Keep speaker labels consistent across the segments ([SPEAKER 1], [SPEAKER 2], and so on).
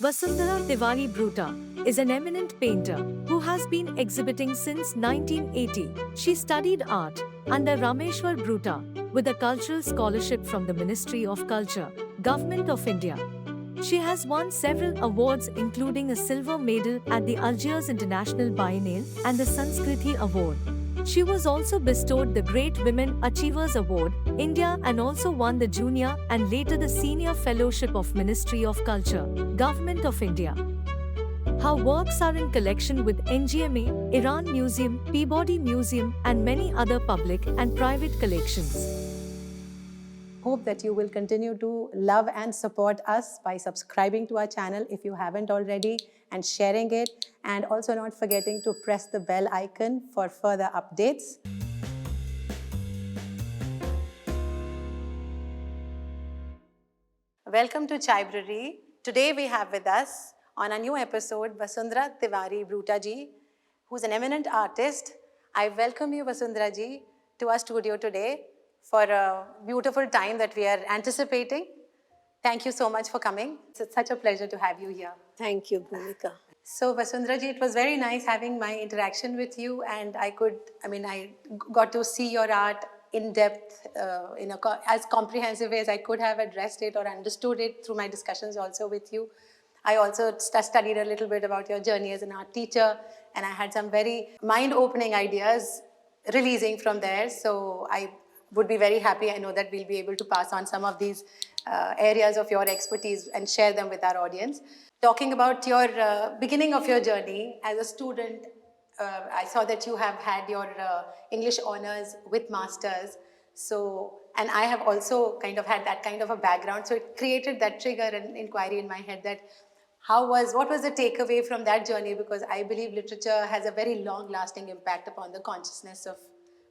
[SPEAKER 1] Vasundhara Tewari Broota is an eminent painter who has been exhibiting since 1980. She studied art under Rameshwar Broota with a cultural scholarship from the Ministry of Culture, Government of India. She has won several awards including a silver medal at the Algiers International Biennale and the Sanskriti Award. She was also bestowed the Great Women Achievers Award, India, and also won the Junior and later the Senior Fellowship of Ministry of Culture, Government of India. Her works are in collection with NGMA, Iran Museum, Peabody Museum, and many other public and private collections.
[SPEAKER 2] Hope that you will continue to love and support us by subscribing to our channel if you haven't already, and sharing it, and also not forgetting to press the bell icon for further updates. Welcome to Chaibrary. Today we have with us on a new episode Vasundhara Tewari Broota ji, who's an eminent artist. I welcome you, Vasundhara ji, to our studio today for a beautiful time that we are anticipating. Thank you so much for coming. It's such a pleasure to have you here.
[SPEAKER 3] Thank you, Bhoomika.
[SPEAKER 2] So, Vasundhara ji, it was very nice having my interaction with you, and I got to see your art in depth, as comprehensive as I could have addressed it or understood it through my discussions also with you. I also studied a little bit about your journey as an art teacher, and I had some very mind-opening ideas releasing from there. So I would be very happy. I know that we'll be able to pass on some of these areas of your expertise and share them with our audience. Talking about your beginning of your journey as a student, I saw that you have had your English honors with masters. So, and I have also kind of had that kind of a background. So it created that trigger and inquiry in my head that what was the takeaway from that journey? Because I believe literature has a very long-lasting impact upon the consciousness of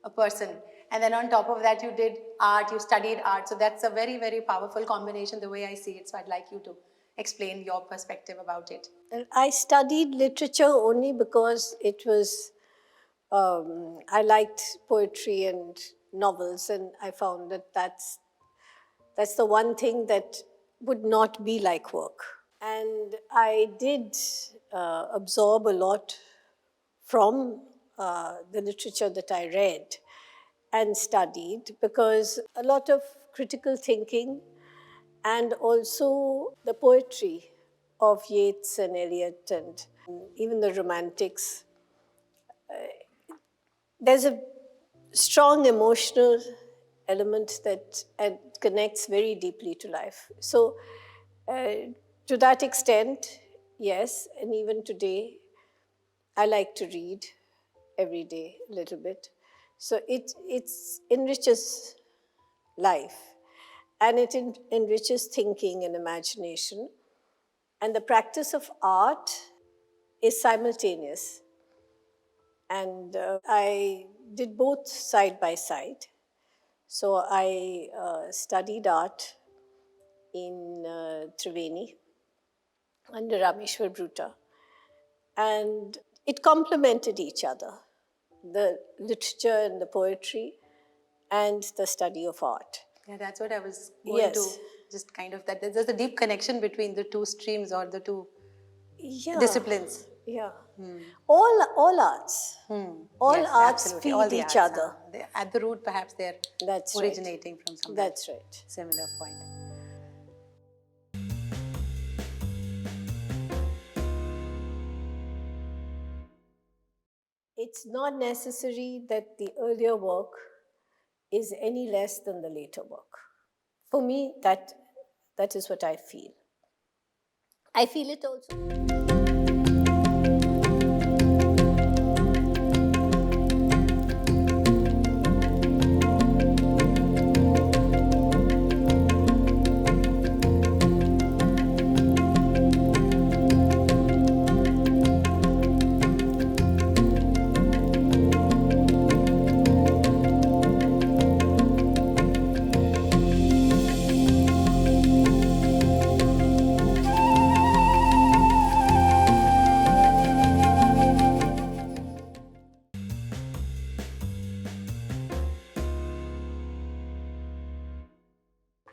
[SPEAKER 2] a person. And then on top of that, you did art, you studied art. So that's a very, very powerful combination the way I see it. So I'd like you to explain your perspective about it.
[SPEAKER 3] I studied literature only because it was, I liked poetry and novels, and I found that that's the one thing that would not be like work. And I did absorb a lot from the literature that I read and studied, because a lot of critical thinking and also the poetry of Yeats and Eliot and even the Romantics, there's a strong emotional element that connects very deeply to life. So to that extent, yes, and even today, I like to read every day a little bit. So it enriches life, and it enriches thinking and imagination. And the practice of art is simultaneous. And I did both side by side. So I studied art in Triveni under Rameshwar Broota. And it complemented each other, the literature and the poetry and the study of art.
[SPEAKER 2] Yeah, that's what I was going to just kind of, that there's a deep connection between the two streams or the two disciplines.
[SPEAKER 3] Yeah. All arts. All arts
[SPEAKER 2] absolutely.
[SPEAKER 3] feed
[SPEAKER 2] All the
[SPEAKER 3] each
[SPEAKER 2] arts,
[SPEAKER 3] other.
[SPEAKER 2] At the root, perhaps they're
[SPEAKER 3] That's
[SPEAKER 2] originating from some
[SPEAKER 3] That's right.
[SPEAKER 2] similar point.
[SPEAKER 3] It's not necessary that the earlier work is any less than the later work. For me, that is what I feel. I feel it also.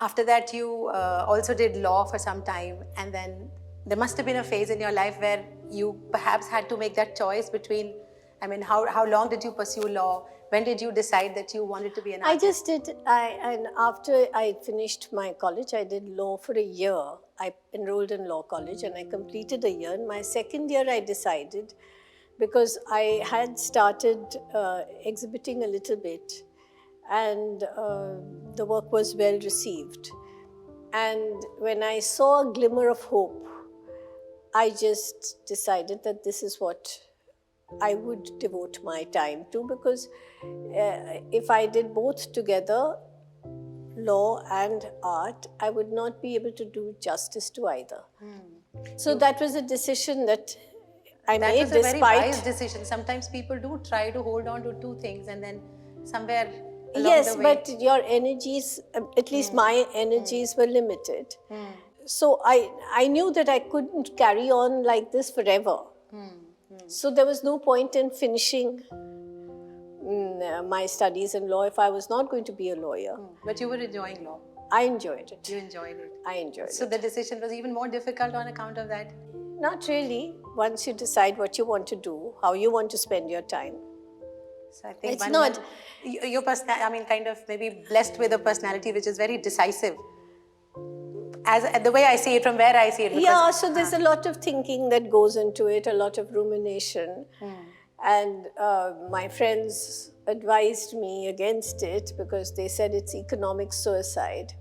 [SPEAKER 2] After that, you also did law for some time, and then there must have been a phase in your life where you perhaps had to make that choice between, I mean, how long did you pursue law? When did you decide that you wanted to be an
[SPEAKER 3] I
[SPEAKER 2] artist?
[SPEAKER 3] just did, and after I finished my college, I did law for a year. I enrolled in law college and I completed a year. In my second year, I decided, because I had started exhibiting a little bit, and the work was well received. And when I saw a glimmer of hope, I just decided that this is what I would devote my time to, because if I did both together, law and art, I would not be able to do justice to either. So that was a decision that I
[SPEAKER 2] That
[SPEAKER 3] made
[SPEAKER 2] was a very
[SPEAKER 3] despite...
[SPEAKER 2] wise decision. Sometimes people do try to hold on to two things and then somewhere along
[SPEAKER 3] Yes,
[SPEAKER 2] the way...
[SPEAKER 3] but your energies, at least my energies, were limited. So I knew that I couldn't carry on like this forever. So there was no point in finishing my studies in law if I was not going to be a lawyer.
[SPEAKER 2] But you were enjoying law.
[SPEAKER 3] I enjoyed it.
[SPEAKER 2] You enjoyed it.
[SPEAKER 3] I enjoyed
[SPEAKER 2] So
[SPEAKER 3] it.
[SPEAKER 2] the decision was even more difficult on account of that?
[SPEAKER 3] Not really. Once you decide what you want to do, how you want to spend your time.
[SPEAKER 2] So I think
[SPEAKER 3] It's not...
[SPEAKER 2] your personality, I mean, kind of maybe blessed with a personality which is very decisive. As the way I see it, from where I see it. Because,
[SPEAKER 3] Yeah, so there's a lot of thinking that goes into it, a lot of rumination. And my friends advised me against it because they said it's economic suicide.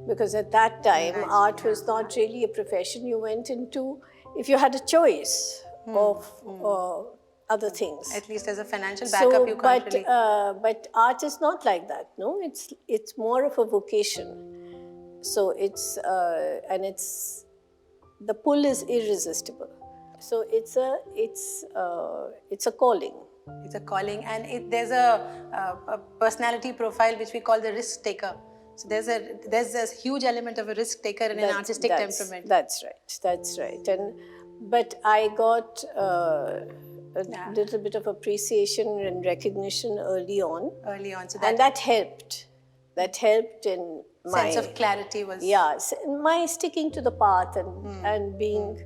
[SPEAKER 3] Because at that time, art was not really a profession you went into if you had a choice of other things.
[SPEAKER 2] At least as a financial backup, you can't really...
[SPEAKER 3] But art is not like that, no? It's more of a vocation. So it's, and it's, the pull is irresistible. So it's a calling.
[SPEAKER 2] It's a calling, and there's a personality profile which we call the risk taker. So there's a huge element of a risk taker in an artistic temperament.
[SPEAKER 3] That's right. But I got a little bit of appreciation and recognition early on.
[SPEAKER 2] So
[SPEAKER 3] and that helped. That helped in my...
[SPEAKER 2] sense of clarity was...
[SPEAKER 3] Yeah, my sticking to the path and being...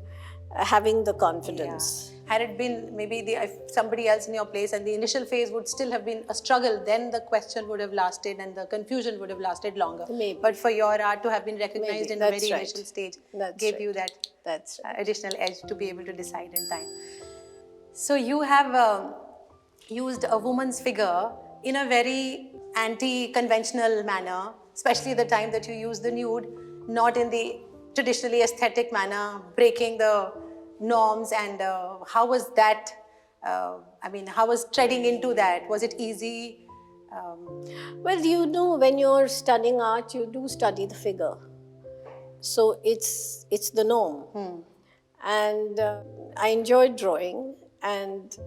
[SPEAKER 3] having the confidence.
[SPEAKER 2] Yeah. Had it been maybe if somebody else in your place and the initial phase would still have been a struggle, then the question would have lasted and the confusion would have lasted longer.
[SPEAKER 3] Maybe.
[SPEAKER 2] But for your art to have been recognized in a very initial stage gave you that additional edge to be able to decide in time. So you have used a woman's figure in a very anti-conventional manner, especially the time that you use the nude, not in the traditionally aesthetic manner, breaking the norms. And how was that, how was treading into that? Was it easy?
[SPEAKER 3] Well, you know, when you're studying art, you do study the figure. So it's the norm. And I enjoyed drawing, and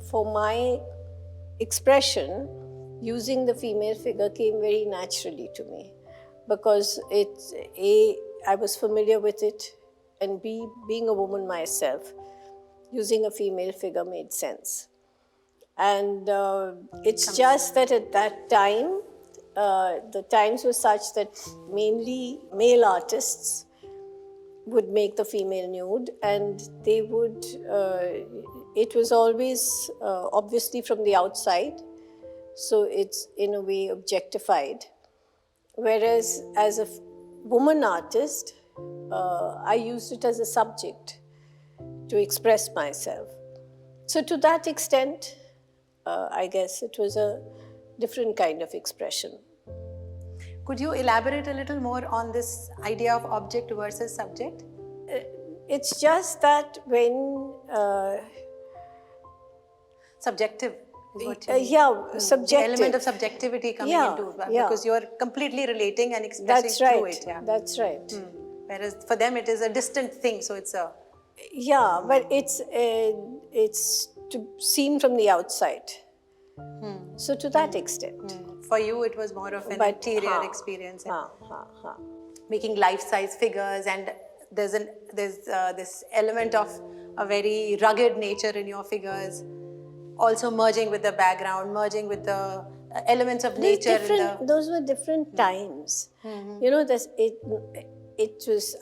[SPEAKER 3] for my expression, using the female figure came very naturally to me, because it's I was familiar with it, and being a woman myself, using a female figure made sense. And it's just that at that time, the times were such that mainly male artists would make the female nude, and they would, it was always obviously from the outside, so it's in a way objectified. Whereas as a woman artist, I used it as a subject to express myself. So to that extent, I guess it was a different kind of expression.
[SPEAKER 2] Could you elaborate a little more on this idea of object versus subject?
[SPEAKER 3] It's just that when...
[SPEAKER 2] subjective is what you mean.
[SPEAKER 3] Subjective.
[SPEAKER 2] The element of subjectivity coming into it, because you're completely relating and expressing through it.
[SPEAKER 3] That's right.
[SPEAKER 2] Whereas for them it is a distant thing, so it's a...
[SPEAKER 3] Yeah, but it's seen from the outside. So to that extent.
[SPEAKER 2] For you it was more of an interior experience. Making life-size figures, and there's this element of a very rugged nature in your figures, also merging with the background, merging with the elements of nature.
[SPEAKER 3] Those were different times. You know,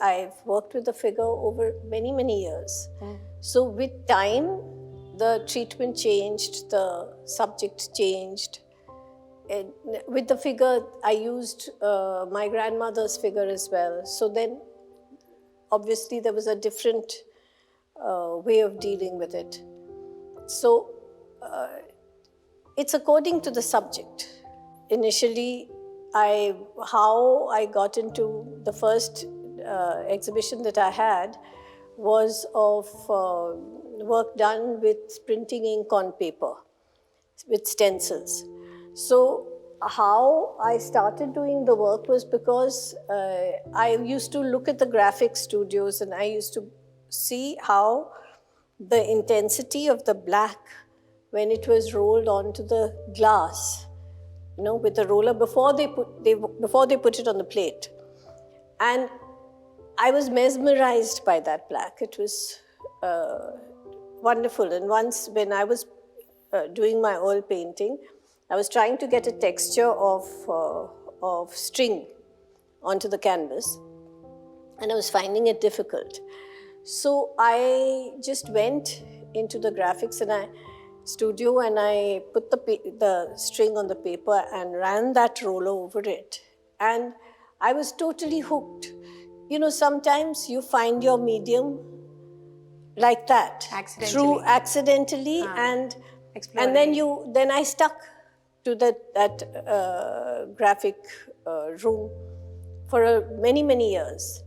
[SPEAKER 3] I've worked with the figure over many, many years. So with time, the treatment changed, the subject changed. And with the figure, I used my grandmother's figure as well. So then, obviously, there was a different way of dealing with it. So it's according to the subject. Initially, how I got into the first exhibition that I had was of work done with printing ink on paper, with stencils. So how I started doing the work was because I used to look at the graphic studios and I used to see how the intensity of the black when it was rolled onto the glass, with the roller before they put it on the plate. And I was mesmerized by that black. It was wonderful. And once when I was doing my oil painting, I was trying to get a texture of string onto the canvas, and I was finding it difficult. So I just went into the graphics studio and I put the string on the paper and ran that roller over it. And I was totally hooked. Sometimes you find your medium like that. Accidentally. And then I stuck to that graphic room for many, many years.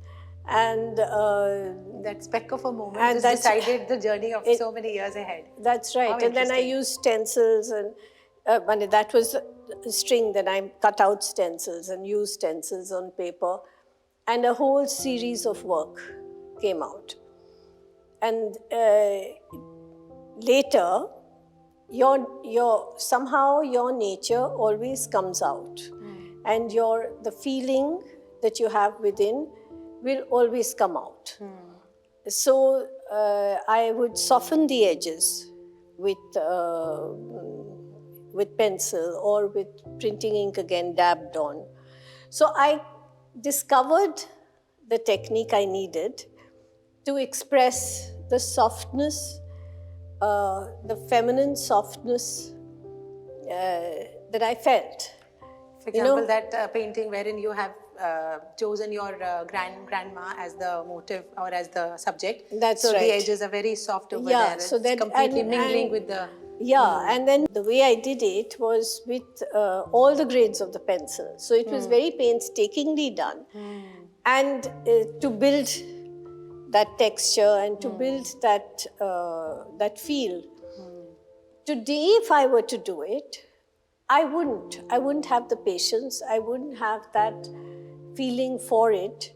[SPEAKER 3] And
[SPEAKER 2] that speck of a moment just decided the journey of so many years ahead.
[SPEAKER 3] That's right. And then I used stencils and that was a string. Then I cut out stencils and used stencils on paper, and a whole series of work came out. And later, somehow your nature always comes out, and the feeling that you have within will always come out. So I would soften the edges with pencil or with printing ink again dabbed on. So I discovered the technique I needed to express the softness, the feminine softness that I felt.
[SPEAKER 2] For example, that painting wherein you have chosen your grandma as the motive or as the subject.
[SPEAKER 3] That's
[SPEAKER 2] right. So the edges are very soft over there. So it's completely mingling with the...
[SPEAKER 3] Yeah, and then the way I did it was with all the grades of the pencil. So it was very painstakingly done. And to build that texture and to build that feel. Today, if I were to do it, I wouldn't have the patience. I wouldn't have that feeling for it.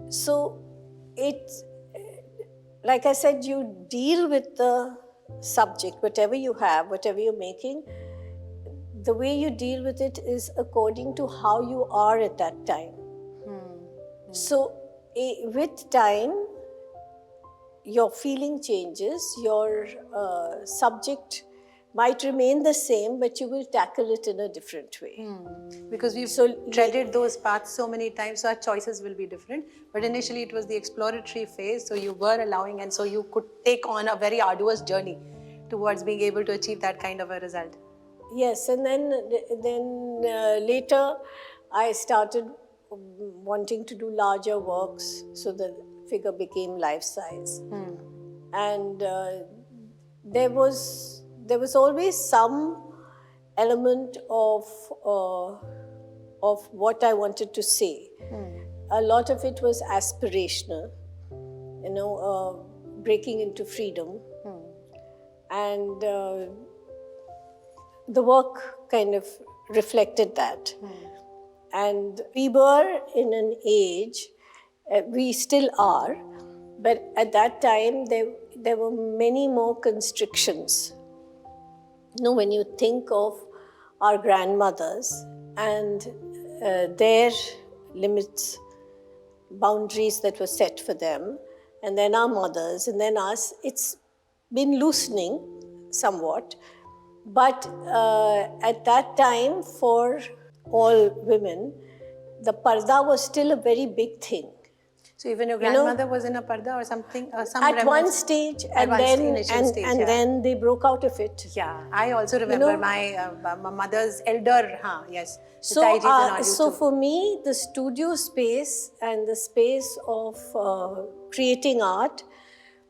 [SPEAKER 3] So like I said, you deal with the subject, whatever you have, whatever you're making, the way you deal with it is according to how you are at that time. So with time, your feeling changes, your subject might remain the same, but you will tackle it in a different way.
[SPEAKER 2] Because we've treaded those paths so many times, so our choices will be different. But initially it was the exploratory phase, so you were allowing, and so you could take on a very arduous journey towards being able to achieve that kind of a result.
[SPEAKER 3] Yes, and then later I started wanting to do larger works, so the figure became life-size. And there was always some element of what I wanted to say. A lot of it was aspirational, breaking into freedom. And the work kind of reflected that. And we were in an age, we still are, but at that time there were many more constrictions. When you think of our grandmothers and their limits, boundaries that were set for them, and then our mothers, and then us, it's been loosening somewhat. But at that time, for all women, the parda was still a very big thing.
[SPEAKER 2] So even your grandmother was in a parda or something? Some
[SPEAKER 3] At one
[SPEAKER 2] remnants?
[SPEAKER 3] stage,
[SPEAKER 2] At one initial stage,
[SPEAKER 3] and
[SPEAKER 2] yeah.
[SPEAKER 3] then they broke out of it.
[SPEAKER 2] Yeah, I also remember my mother's elder, yes. The Taijis and all used
[SPEAKER 3] So
[SPEAKER 2] to.
[SPEAKER 3] for me, the studio space and the space of creating art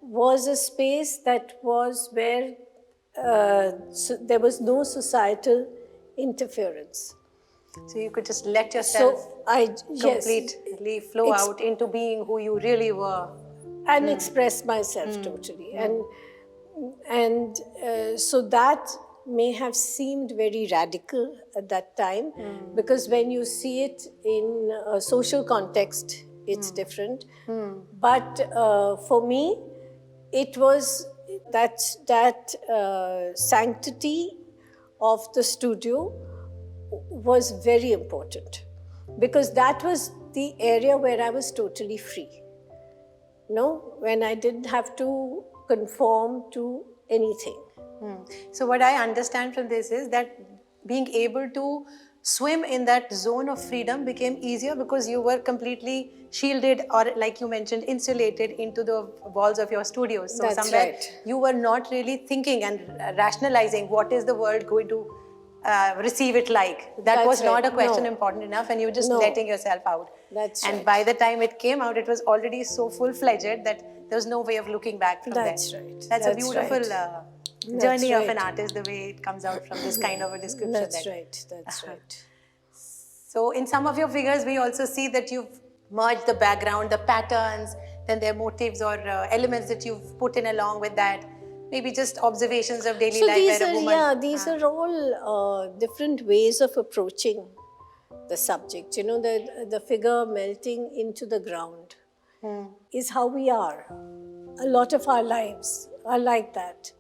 [SPEAKER 3] was a space that was where there was no societal interference.
[SPEAKER 2] So you could just let yourself completely flow out into being who you really were.
[SPEAKER 3] And express myself totally. And so that may have seemed very radical at that time, because when you see it in a social context, it's different. But for me, it was that sanctity of the studio was very important, because that was the area where I was totally free. When I didn't have to conform to anything.
[SPEAKER 2] So what I understand from this is that being able to swim in that zone of freedom became easier because you were completely shielded, or like you mentioned, insulated into the walls of your studios. So
[SPEAKER 3] That's
[SPEAKER 2] somewhere
[SPEAKER 3] right.
[SPEAKER 2] you were not really thinking and rationalizing what is the world going to receive it like. That
[SPEAKER 3] That's
[SPEAKER 2] was not
[SPEAKER 3] right.
[SPEAKER 2] a question
[SPEAKER 3] No.
[SPEAKER 2] important enough, and you were just
[SPEAKER 3] No.
[SPEAKER 2] letting yourself out.
[SPEAKER 3] That's
[SPEAKER 2] and
[SPEAKER 3] right.
[SPEAKER 2] by the time it came out, it was already so full-fledged that there was no way of looking back from
[SPEAKER 3] That's
[SPEAKER 2] there.
[SPEAKER 3] right.
[SPEAKER 2] That's a
[SPEAKER 3] That's
[SPEAKER 2] beautiful
[SPEAKER 3] right.
[SPEAKER 2] journey
[SPEAKER 3] That's
[SPEAKER 2] of an
[SPEAKER 3] right.
[SPEAKER 2] artist, the way it comes out from this kind of a description.
[SPEAKER 3] That's right. That's right.
[SPEAKER 2] So in some of your figures, we also see that you've merged the background, the patterns, then their motives or elements that you've put in along with that. Maybe just observations of daily
[SPEAKER 3] So
[SPEAKER 2] life
[SPEAKER 3] these
[SPEAKER 2] where a
[SPEAKER 3] are,
[SPEAKER 2] woman...
[SPEAKER 3] these are all different ways of approaching the subject. The figure melting into the ground is how we are. A lot of our lives are like that.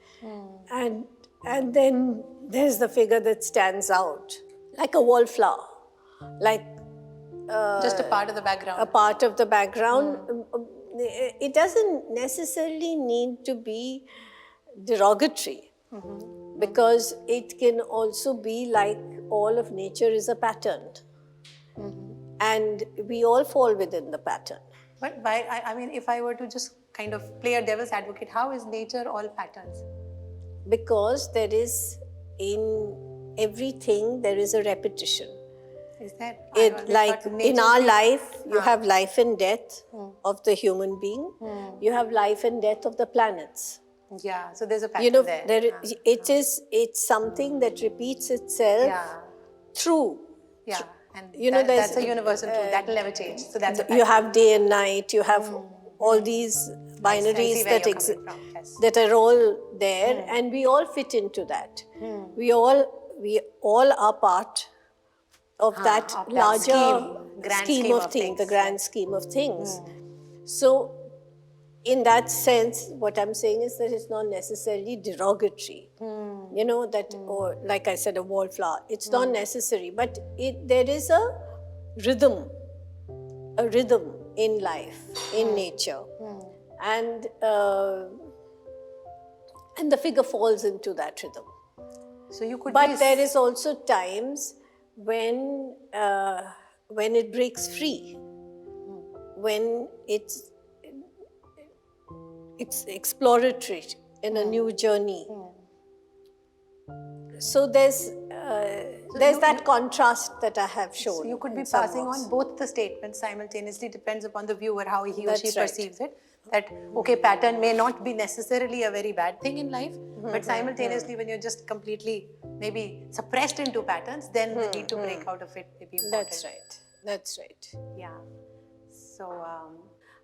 [SPEAKER 3] And then there's the figure that stands out, like a wallflower, like
[SPEAKER 2] just a part of the background.
[SPEAKER 3] a part of the background. It doesn't necessarily need to be derogatory, because it can also be like all of nature is a pattern. And we all fall within the pattern.
[SPEAKER 2] But I mean, if I were to just kind of play a devil's advocate, how is nature all patterns?
[SPEAKER 3] Because there is, in everything, there is a repetition.
[SPEAKER 2] Is that?
[SPEAKER 3] Like in our life, you have life and death of the human being. You have life and death of the planets.
[SPEAKER 2] Yeah, so there's a pattern there.
[SPEAKER 3] It's something that repeats itself through.
[SPEAKER 2] Yeah, and that's a universal truth. That will never change. So that's a pattern.
[SPEAKER 3] You have day and night, you have all these binaries that are all there, and we all fit into that. We all are part of that larger scheme of things, the grand scheme of things. So in that sense, what I'm saying is that it's not necessarily derogatory. Or like I said, a wallflower. It's not necessary, but there is a rhythm in life, in nature. And the figure falls into that rhythm.
[SPEAKER 2] So you could
[SPEAKER 3] But there is also times when it breaks free, when it's exploratory in a new journey. So there's that contrast that I have shown.
[SPEAKER 2] So you could be passing on both the statements simultaneously, depends upon the viewer, how he or she perceives it. That, okay, pattern may not be necessarily a very bad thing in life, but simultaneously when you're just completely maybe suppressed into patterns, then the need to break out of it may be important.
[SPEAKER 3] That's right.
[SPEAKER 2] Yeah. So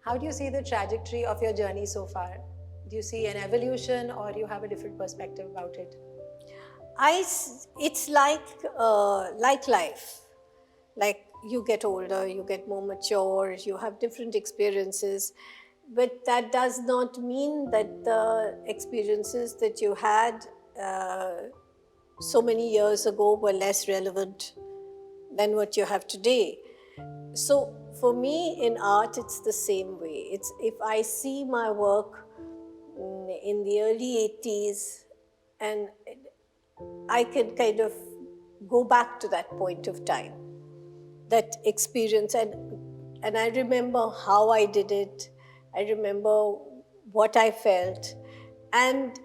[SPEAKER 2] how do you see the trajectory of your journey so far? Do you see an evolution, or you have a different perspective about it?
[SPEAKER 3] It's like life. Like you get older, you get more mature, you have different experiences. But that does not mean that the experiences that you had so many years ago were less relevant than what you have today. So for me in art, it's the same way. It's if I see my work in the early 80s, and I can kind of go back to that point of time, that experience, and and I remember how I did it. I remember what I felt. And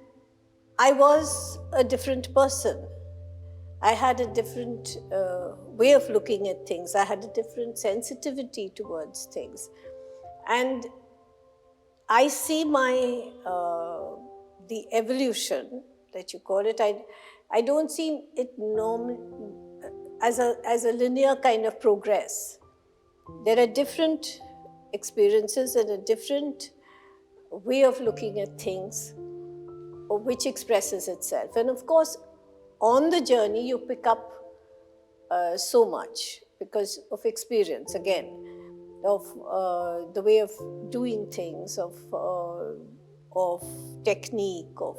[SPEAKER 3] I was a different person. I had a different way of looking at things. I had a different sensitivity towards things. And I see the evolution that you call it, I don't see it as a linear kind of progress. There are different experiences and a different way of looking at things which expresses itself. And of course, on the journey, you pick up so much because of experience, again, of the way of doing things, of technique, of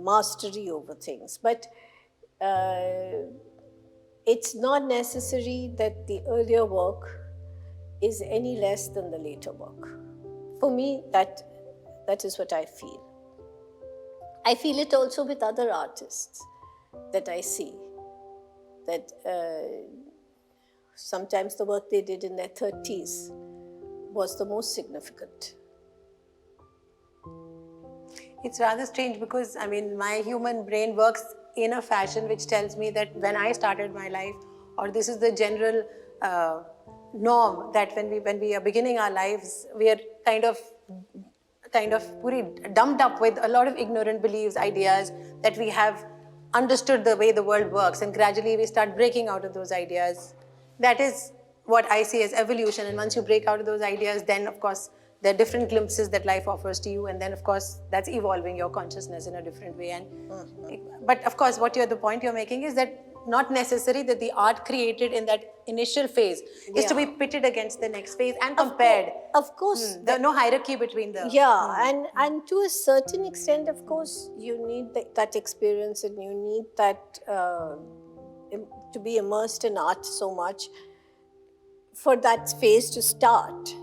[SPEAKER 3] mastery over things. But it's not necessary that the earlier work is any less than the later work. For me, that is what I feel. I feel it also with other artists that I see, that sometimes the work they did in their 30s was the most significant.
[SPEAKER 2] It's rather strange because, I mean, my human brain works in a fashion which tells me that when I started my life, or this is the general norm, that when we are beginning our lives, we are kind of puri dumped up with a lot of ignorant beliefs, ideas, that we have understood the way the world works, and gradually we start breaking out of those ideas. That is what I see as evolution, and once you break out of those ideas, then of course there are different glimpses that life offers to you, and then of course that's evolving your consciousness in a different way. And but of course the point you're making is that not necessary that the art created in that initial phase is to be pitted against the next phase and compared.
[SPEAKER 3] Of course.
[SPEAKER 2] There's no hierarchy between the...
[SPEAKER 3] And to a certain extent, of course, you need that experience, and you need that to be immersed in art so much for that phase to start,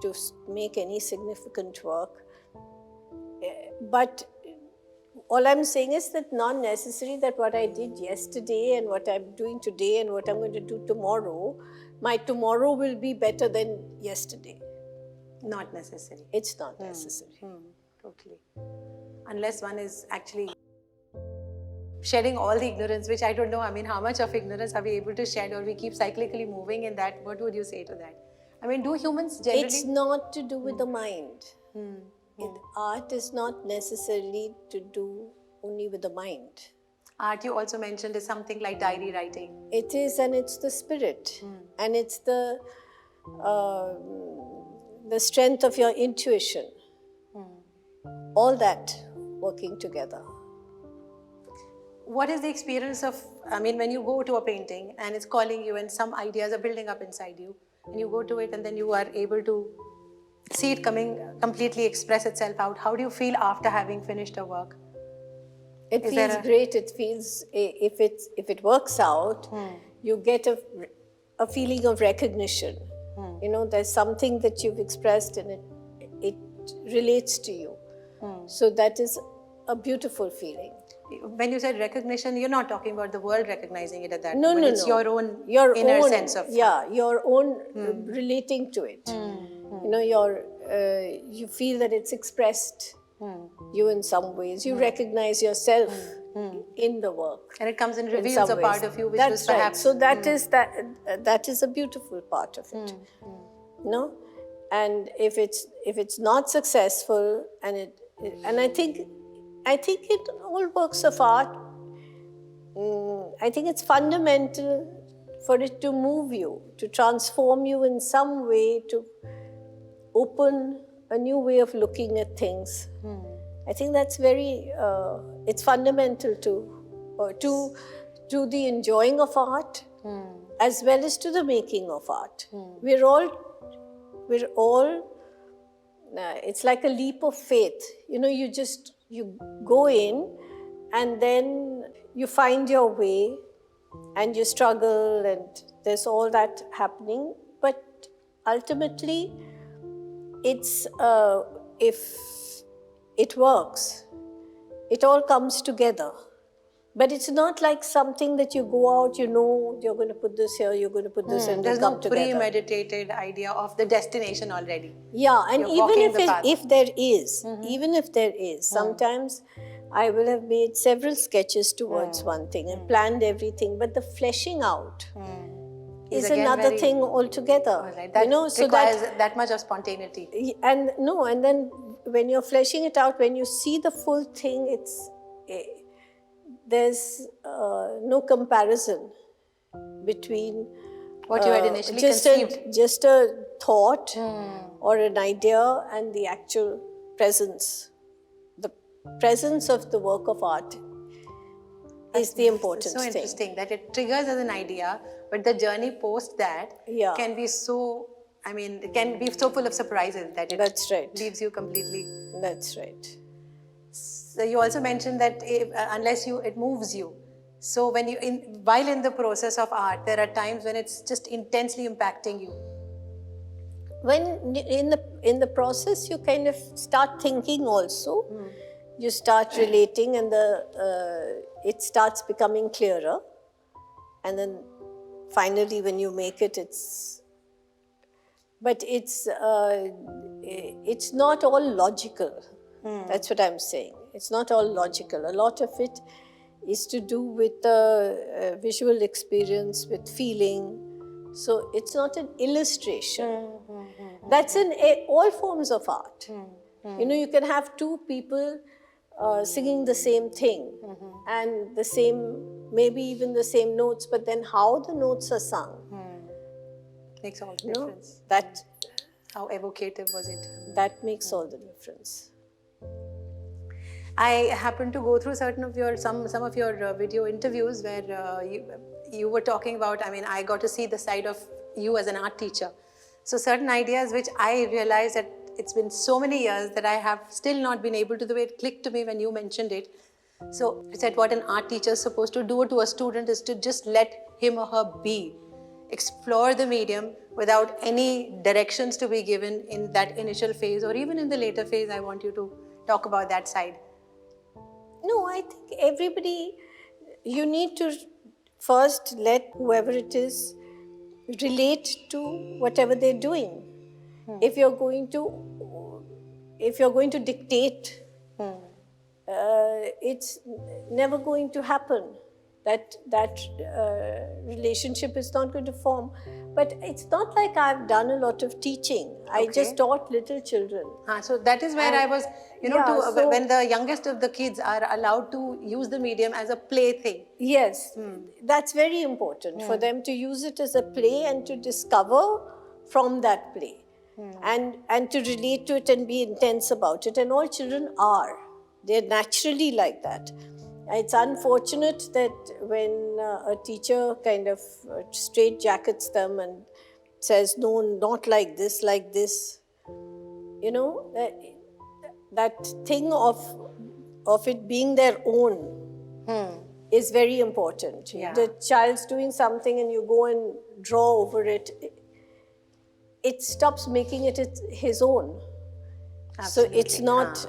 [SPEAKER 3] to make any significant work. But all I'm saying is that not necessary that what I did yesterday and what I'm doing today and what I'm going to do tomorrow, my tomorrow will be better than yesterday.
[SPEAKER 2] Not necessary.
[SPEAKER 3] It's not necessary.
[SPEAKER 2] Totally. Unless one is actually shedding all the ignorance, which I don't know, I mean, how much of ignorance are we able to shed, or we keep cyclically moving in that? What would you say to that? I mean, do humans generally...
[SPEAKER 3] It's not to do with the mind. Art is not necessarily to do only with the mind.
[SPEAKER 2] Art, you also mentioned, is something like diary writing.
[SPEAKER 3] It is, and it's the spirit. And it's the strength of your intuition. All that working together.
[SPEAKER 2] What is the experience of, I mean, when you go to a painting and it's calling you and some ideas are building up inside you, and you go to it and then you are able to see it completely express itself out. How do you feel after having finished a work?
[SPEAKER 3] It feels great. It feels, if it works out, you get a feeling of recognition. You know, there's something that you've expressed and it relates to you. So that is a beautiful feeling.
[SPEAKER 2] When you said recognition, you're not talking about the world recognizing it at that
[SPEAKER 3] moment.
[SPEAKER 2] No. It's your own inner sense of...
[SPEAKER 3] Yeah, your own relating to it. You know, you feel that it's expressed you in some ways. You recognize yourself in the work.
[SPEAKER 2] And it comes and reveals a part of you which was perhaps...
[SPEAKER 3] So that is a beautiful part of it. No? And if it's not successful, and I think in all works of art, I think it's fundamental for it to move you, to transform you in some way, to open a new way of looking at things. I think that's it's fundamental to the enjoying of art as well as to the making of art. We're all, it's like a leap of faith. You know, you go in and then you find your way and you struggle and there's all that happening. But ultimately, it's if it works, it all comes together. But it's not like something that you go out, you know, you're going to put this here, you're going to put this, and
[SPEAKER 2] There's
[SPEAKER 3] come
[SPEAKER 2] no
[SPEAKER 3] together.
[SPEAKER 2] premeditated idea of the destination already.
[SPEAKER 3] Yeah, and
[SPEAKER 2] You're
[SPEAKER 3] even
[SPEAKER 2] walking the path.
[SPEAKER 3] if there is, even if there is, sometimes I will have made several sketches towards one thing and planned everything, but the fleshing out is
[SPEAKER 2] again
[SPEAKER 3] another
[SPEAKER 2] very-
[SPEAKER 3] thing altogether.
[SPEAKER 2] All right. That
[SPEAKER 3] you know, so
[SPEAKER 2] requires that much of spontaneity.
[SPEAKER 3] and then when you're fleshing it out, when you see the full thing, there's no comparison between
[SPEAKER 2] What you had initially
[SPEAKER 3] just
[SPEAKER 2] conceived.
[SPEAKER 3] just a thought or an idea and the actual presence. The presence of the work of art is the important
[SPEAKER 2] so
[SPEAKER 3] thing.
[SPEAKER 2] interesting that it triggers as an idea, but the journey post that
[SPEAKER 3] Yeah.
[SPEAKER 2] can be so, I mean, it can be so full of surprises that it
[SPEAKER 3] That's right.
[SPEAKER 2] leaves you completely.
[SPEAKER 3] That's right.
[SPEAKER 2] So you also mentioned that unless it moves you. So when while in the process of art, there are times when it's just intensely impacting you.
[SPEAKER 3] When in the process, you kind of start thinking also. You start relating, and it starts becoming clearer. And then finally, when you make it, but it's not all logical. That's what I'm saying. It's not all logical. A lot of it is to do with visual experience, with feeling. So it's not an illustration. That's in all forms of art. You know, you can have two people singing the same thing and the same, maybe even the same notes, but then how the notes are sung.
[SPEAKER 2] Makes all the
[SPEAKER 3] You know,
[SPEAKER 2] difference.
[SPEAKER 3] how
[SPEAKER 2] evocative was it?
[SPEAKER 3] That makes all the difference.
[SPEAKER 2] I happened to go through some of your video interviews where you were talking about, I mean, I got to see the side of you as an art teacher. So certain ideas which I realized that it's been so many years that I have still not been able to, the way it clicked to me when you mentioned it. So I said what an art teacher is supposed to do to a student is to just let him or her be. Explore the medium without any directions to be given in that initial phase or even in the later phase. I want you to talk about that side.
[SPEAKER 3] No, I think everybody, you need to first let whoever it is relate to whatever they're doing. If you're going to dictate, it's never going to happen. That relationship is not going to form. But it's not like I've done a lot of teaching. I just taught little children.
[SPEAKER 2] So that is where I was, when the youngest of the kids are allowed to use the medium as a plaything.
[SPEAKER 3] Yes, that's very important for them to use it as a play and to discover from that play and to relate to it and be intense about it. And all children are. They're naturally like that. It's unfortunate that when a teacher kind of straitjackets them and says, no, not like this, you know, that thing of it being their own is very important.
[SPEAKER 2] Yeah.
[SPEAKER 3] The child's doing something and you go and draw over it, it stops making it his own.
[SPEAKER 2] Absolutely.
[SPEAKER 3] So it's not,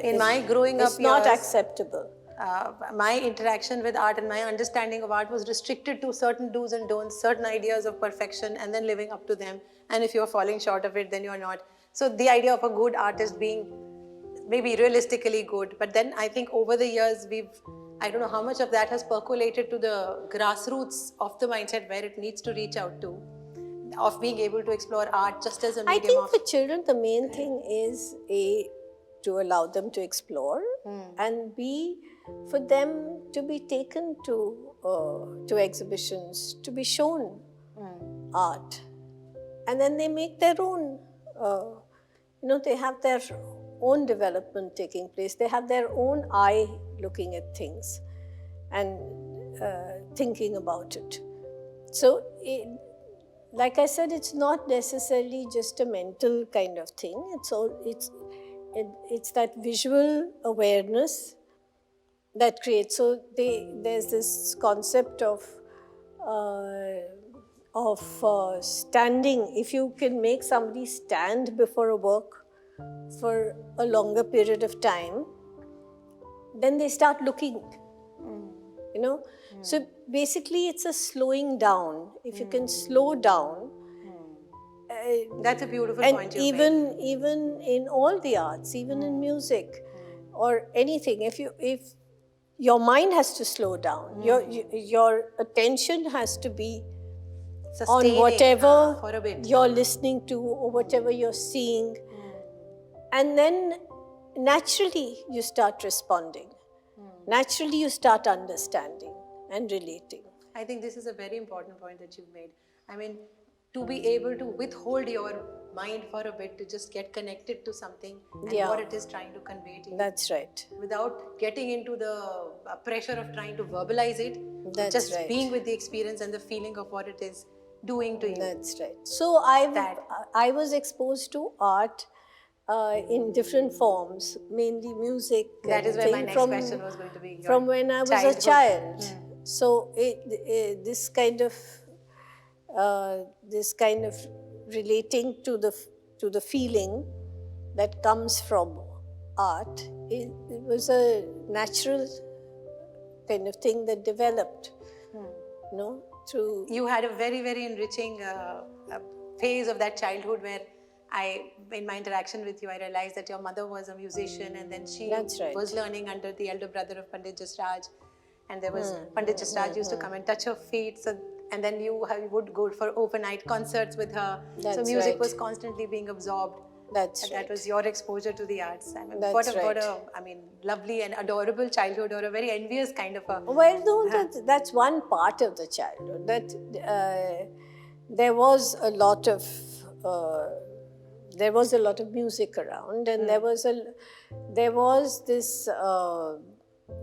[SPEAKER 2] in my growing up
[SPEAKER 3] it's not
[SPEAKER 2] years,
[SPEAKER 3] acceptable.
[SPEAKER 2] My interaction with art and my understanding of art was restricted to certain do's and don'ts, certain ideas of perfection, and then living up to them. And if you're falling short of it, then you're not. So the idea of a good artist being maybe realistically good, but then I think over the years I don't know how much of that has percolated to the grassroots of the mindset where it needs to reach out to, of being able to explore art just as a medium.
[SPEAKER 3] I think for children, the main thing is to allow them to explore, and B, for them to be taken to exhibitions, to be shown art, and then they make their own. They have their own development taking place. They have their own eye looking at things and thinking about it. So, like I said, it's not necessarily just a mental kind of thing. It's that visual awareness that creates. So there's this concept of standing. If you can make somebody stand before a work for a longer period of time, then they start looking. you know. So basically it's a slowing down. If you can slow down,
[SPEAKER 2] That's a beautiful
[SPEAKER 3] and
[SPEAKER 2] point you made.
[SPEAKER 3] even in all the arts, even in music or anything, if your mind has to slow down, your attention has to be on
[SPEAKER 2] Sustaining
[SPEAKER 3] whatever
[SPEAKER 2] for a bit.
[SPEAKER 3] you're listening to or whatever you're seeing, and then naturally you start responding. Naturally you start understanding and relating.
[SPEAKER 2] I think this is a very important point that you've made. I mean, to be able to withhold your mind for a bit to just get connected to something and
[SPEAKER 3] Yeah.
[SPEAKER 2] what it is trying to convey to you.
[SPEAKER 3] That's right.
[SPEAKER 2] Without getting into the pressure of trying to verbalize it,
[SPEAKER 3] That's
[SPEAKER 2] just
[SPEAKER 3] right.
[SPEAKER 2] being with the experience and the feeling of what it is doing to you.
[SPEAKER 3] That's right. So I was exposed to art in different forms, mainly music.
[SPEAKER 2] That is
[SPEAKER 3] and
[SPEAKER 2] where my
[SPEAKER 3] thing
[SPEAKER 2] next
[SPEAKER 3] from,
[SPEAKER 2] question was going to be.
[SPEAKER 3] From when I was a child. So this kind of relating to the feeling that comes from art, it was a natural kind of thing that developed, through.
[SPEAKER 2] You had a very, very enriching phase of that childhood where in my interaction with you, I realized that your mother was a musician and then she
[SPEAKER 3] That's right.
[SPEAKER 2] was learning under the elder brother of Pandit Jasraj. And there was Pandit Jasraj used to come and touch her feet. So, and then you would go for overnight concerts with her. So
[SPEAKER 3] That's
[SPEAKER 2] music
[SPEAKER 3] right.
[SPEAKER 2] was constantly being absorbed.
[SPEAKER 3] That's
[SPEAKER 2] And
[SPEAKER 3] right.
[SPEAKER 2] that was your exposure to the arts. I mean,
[SPEAKER 3] That's
[SPEAKER 2] what
[SPEAKER 3] right.
[SPEAKER 2] a lovely and adorable childhood, or a very envious kind of a.
[SPEAKER 3] Well, no, that's one part of the childhood. That there was a lot of music around, and there was this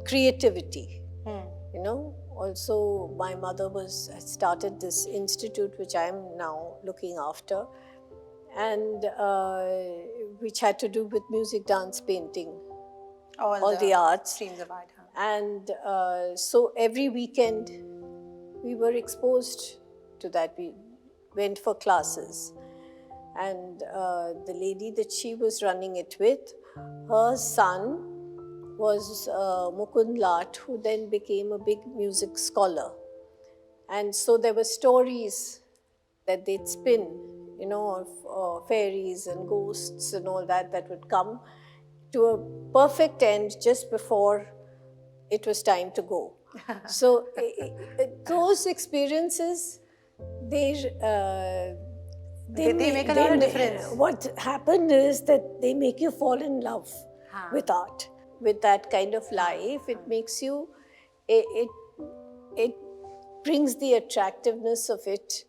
[SPEAKER 3] creativity. Also, my mother started this institute which I am now looking after, and which had to do with music, dance, painting, all the arts.
[SPEAKER 2] Streams of art.
[SPEAKER 3] And so every weekend we were exposed to that. We went for classes. And the lady that she was running it with, her son was Mukund Lat, who then became a big music scholar. And so there were stories that they'd spin, of fairies and ghosts and all that would come to a perfect end just before it was time to go. So those experiences, they
[SPEAKER 2] make a lot of difference.
[SPEAKER 3] What happened is that they make you fall in love with art, with that kind of life. It makes you, it brings the attractiveness of it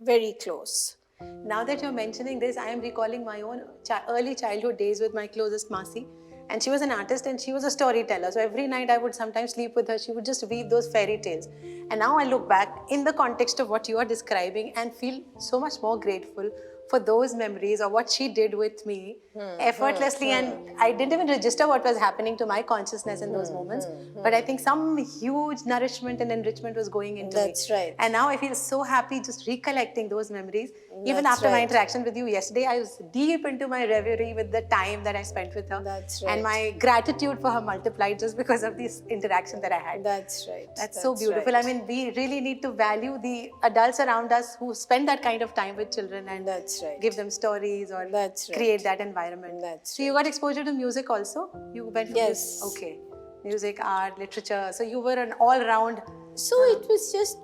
[SPEAKER 3] very close.
[SPEAKER 2] Now that you're mentioning this, I am recalling my own early childhood days with my closest Masi. And she was an artist and she was a storyteller. So every night I would sometimes sleep with her. She would just weave those fairy tales. And now I look back in the context of what you are describing and feel so much more grateful for those memories or what she did with me effortlessly. And I didn't even register what was happening to my consciousness in those moments. But I think some huge nourishment and enrichment was going into
[SPEAKER 3] That's
[SPEAKER 2] me.
[SPEAKER 3] right.
[SPEAKER 2] And now I feel so happy just recollecting those memories. Even
[SPEAKER 3] That's
[SPEAKER 2] after my
[SPEAKER 3] right.
[SPEAKER 2] interaction with you yesterday, I was deep into my reverie with the time that I spent with her.
[SPEAKER 3] That's
[SPEAKER 2] And
[SPEAKER 3] right.
[SPEAKER 2] my gratitude for her multiplied just because of this interaction that I had.
[SPEAKER 3] That's right.
[SPEAKER 2] That's so beautiful.
[SPEAKER 3] right.
[SPEAKER 2] I mean, we really need to value the adults around us who spend that kind of time with children and
[SPEAKER 3] That's right.
[SPEAKER 2] give them stories or
[SPEAKER 3] That's right.
[SPEAKER 2] create that environment.
[SPEAKER 3] That's
[SPEAKER 2] so you got exposure to music also? You went from
[SPEAKER 3] Yes.
[SPEAKER 2] this, okay. Music, art, literature. So you were an all-round.
[SPEAKER 3] So it was just,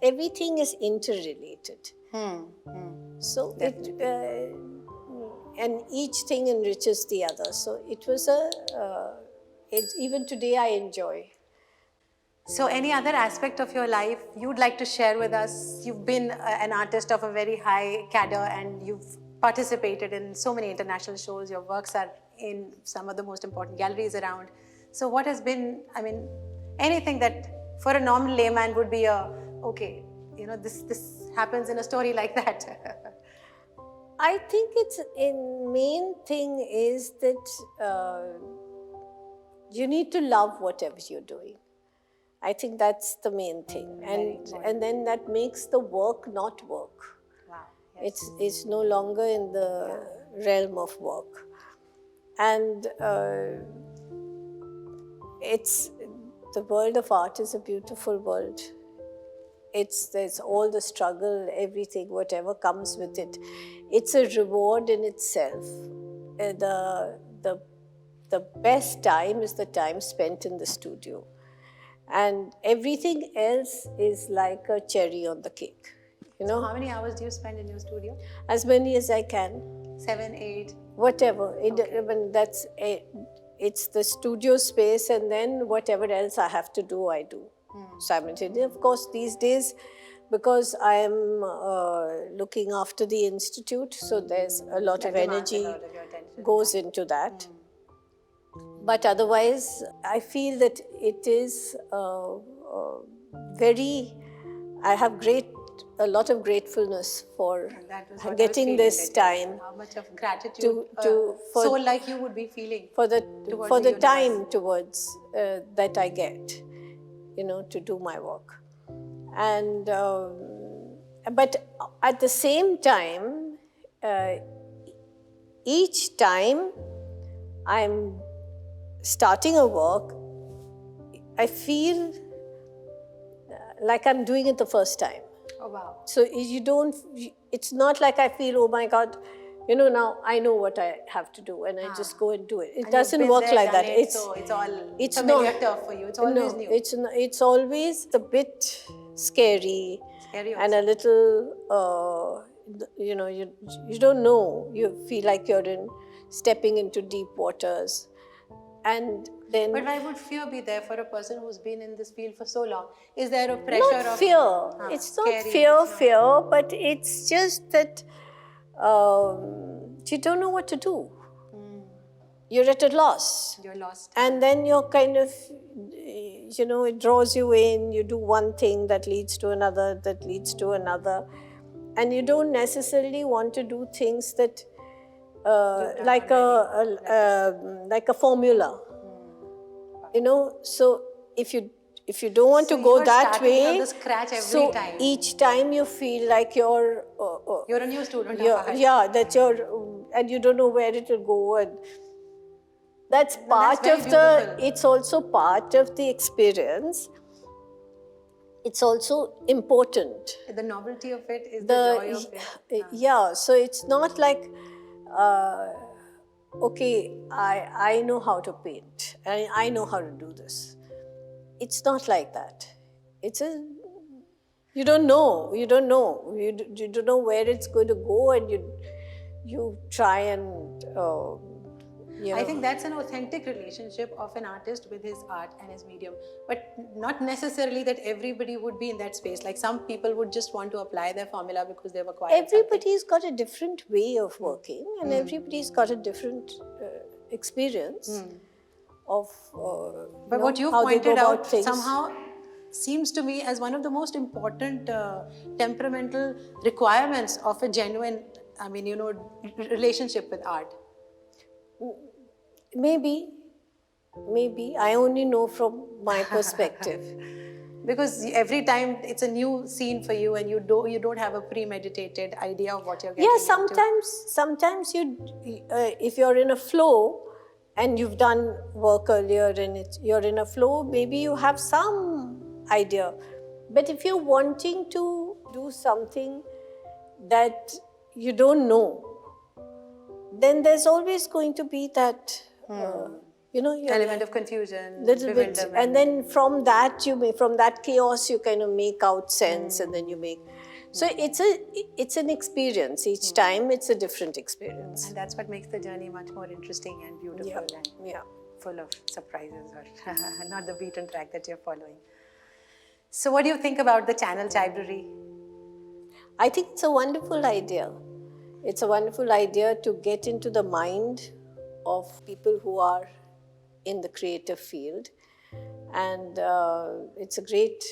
[SPEAKER 3] everything is interrelated. So and each thing enriches the other. So it was even today I enjoy.
[SPEAKER 2] So any other aspect of your life you'd like to share with us? You've been an artist of a very high cadre and you've participated in so many international shows. Your works are in some of the most important galleries around. So what has been, anything that for a normal layman would be this happens in a story like that.
[SPEAKER 3] I think main thing is that you need to love whatever you're doing. I think that's the main thing, and then that makes the work not work.
[SPEAKER 2] Wow. Yes.
[SPEAKER 3] It's no longer in the realm of work, and it's the world of art is a beautiful world. There's all the struggle, everything, whatever comes with it. It's a reward in itself. The best time is the time spent in the studio. And everything else is like a cherry on the cake.
[SPEAKER 2] So how many hours do you spend in your studio?
[SPEAKER 3] As many as I can.
[SPEAKER 2] 7, 8?
[SPEAKER 3] Whatever. It's the studio space, and then whatever else I have to do, I do simultaneously. Of course, these days, because I am looking after the institute, so there's a lot of energy goes into that. But otherwise, I feel that it is I have a lot of gratefulness for getting this time.
[SPEAKER 2] How much of gratitude soul like you would be feeling
[SPEAKER 3] for the time towards that I get, to do my work. And but at the same time, each time I'm starting a work, I feel like I'm doing it the first time.
[SPEAKER 2] Oh, wow.
[SPEAKER 3] So it's not like I feel, oh my God, now I know what I have to do and I just go and do it. It doesn't work like that.
[SPEAKER 2] So it's all familiar turf for you. It's always new.
[SPEAKER 3] It's always a bit scary and a little, you don't know. You feel like you're stepping into deep waters. And then,
[SPEAKER 2] but why would fear be there for a person who's been in this field for so long? Is there a pressure
[SPEAKER 3] not fear. It's not fear, but it's just that you don't know what to do. You're at a loss.
[SPEAKER 2] You're lost.
[SPEAKER 3] And then you're kind of, it draws you in. You do one thing that leads to another, that leads to another. And you don't necessarily want to do things that like a formula, So if you don't want to go that way,
[SPEAKER 2] from the scratch every
[SPEAKER 3] so
[SPEAKER 2] time.
[SPEAKER 3] Each time you feel like you're
[SPEAKER 2] a new student.
[SPEAKER 3] And you don't know where it will go, and that's part of it's also part of the experience. It's also important.
[SPEAKER 2] The novelty of it is the joy of it.
[SPEAKER 3] Yeah, so it's not like, okay, I know how to paint, and I know how to do this. It's not like that. You don't know. You don't know where it's going to go, and you try and
[SPEAKER 2] I think that's an authentic relationship of an artist with his art and his medium, but not necessarily that everybody would be in that space. Like some people would just want to apply their formula because they've acquired
[SPEAKER 3] Everybody's got a different way of working, and everybody's got a different experience of
[SPEAKER 2] but what you pointed out somehow seems to me as one of the most important temperamental requirements of a genuine, relationship with art.
[SPEAKER 3] Maybe. I only know from my perspective.
[SPEAKER 2] Because every time it's a new scene for you, and you don't have a premeditated idea of what you're getting into.
[SPEAKER 3] Sometimes if you're in a flow and you've done work earlier and you're in a flow, maybe you have some idea. But if you're wanting to do something that you don't know, then there's always going to be that,
[SPEAKER 2] element of confusion,
[SPEAKER 3] little bit, and then from that chaos you kind of make out sense, and then you make. So it's an experience. Each time it's a different experience,
[SPEAKER 2] and that's what makes the journey much more interesting and beautiful and full of surprises, or not the beaten track that you're following. So, what do you think about the channel Chaibrary?
[SPEAKER 3] I think it's a wonderful idea. It's a wonderful idea to get into the mind of people who are in the creative field, and it's a great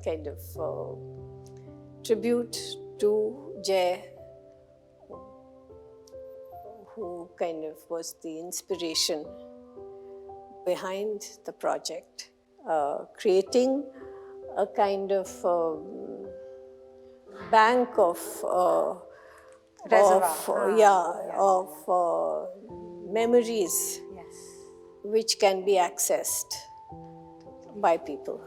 [SPEAKER 3] kind of tribute to Jay, who kind of was the inspiration behind the project, creating a kind of bank of
[SPEAKER 2] reservoir
[SPEAKER 3] of memories which can be accessed by people.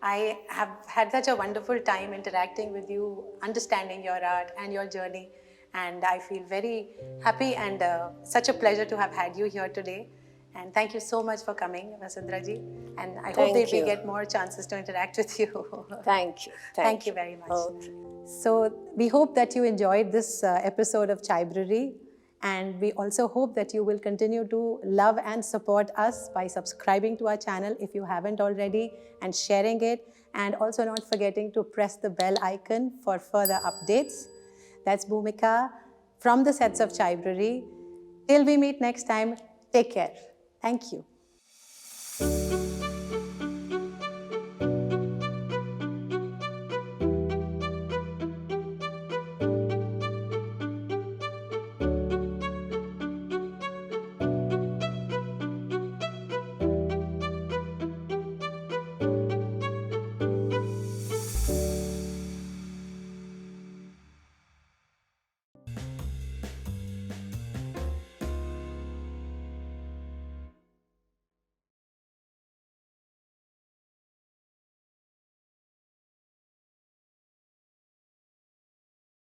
[SPEAKER 2] I have had such a wonderful time interacting with you, understanding your art and your journey, and I feel very happy and such a pleasure to have had you here today. And thank you so much for coming, Vasundhara ji, and I hope that we get more chances to interact with you.
[SPEAKER 3] Thank you.
[SPEAKER 2] Thank you very much.
[SPEAKER 3] Okay.
[SPEAKER 2] So we hope that you enjoyed this episode of Chaibrary, and we also hope that you will continue to love and support us by subscribing to our channel if you haven't already, and sharing it, and also not forgetting to press the bell icon for further updates. That's Bhoomika from the sets of Chaibrary. Till we meet next time, take care. Thank you.